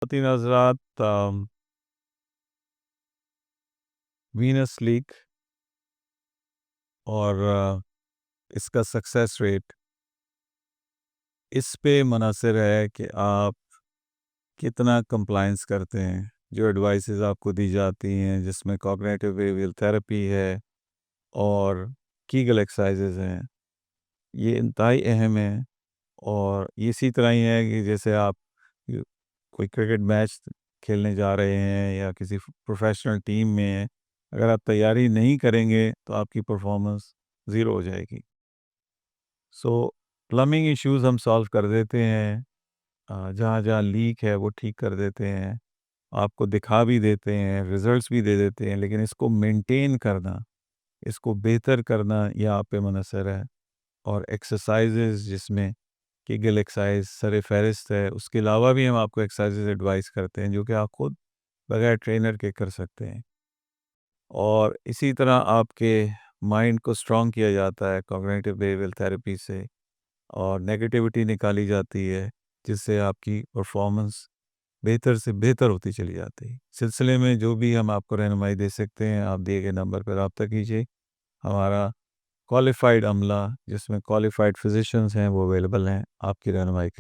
خواتین حضرات، Venice league اور اس کا سکسیس ریٹ اس پہ منحصر ہے کہ آپ کتنا کمپلائنس کرتے ہیں. جو ایڈوائسز آپ کو دی جاتی ہیں جس میں کوگنیٹو بیہیویئر تھراپی ہے اور کیگل ایکسرسائزز ہیں، یہ انتہائی اہم ہے. اور اسی طرح ہی ہے کہ جیسے آپ کوئی کرکٹ میچ کھیلنے جا رہے ہیں یا کسی پروفیشنل ٹیم میں ہیں، اگر آپ تیاری نہیں کریں گے تو آپ کی پرفارمنس زیرو ہو جائے گی. سو پلمبنگ ایشوز ہم سالو کر دیتے ہیں، جہاں جہاں لیک ہے وہ ٹھیک کر دیتے ہیں، آپ کو دکھا بھی دیتے ہیں، ریزلٹس بھی دے دیتے ہیں، لیکن اس کو مینٹین کرنا، اس کو بہتر کرنا یہ آپ پہ منحصر ہے. اور ایکسرسائزز جس میں کیگل ایکسرسائز سر فہرست ہے، اس کے علاوہ بھی ہم آپ کو ایکسرسائزز ایڈوائز کرتے ہیں جو کہ آپ خود بغیر ٹرینر کے کر سکتے ہیں. اور اسی طرح آپ کے مائنڈ کو اسٹرانگ کیا جاتا ہے کوگنیٹو بیہیویئر تھراپی سے، اور نیگیٹیوٹی نکالی جاتی ہے جس سے آپ کی پرفارمنس بہتر سے بہتر ہوتی چلی جاتی ہے. سلسلے میں جو بھی ہم آپ کو رہنمائی دے سکتے ہیں، آپ دیے گئے نمبر پر رابطہ کیجیے. ہمارا کوالیفائڈ عملہ جس میں کوالیفائڈ فزیشنز ہیں وہ اویلیبل ہیں آپ کی رہنمائی کے لیے.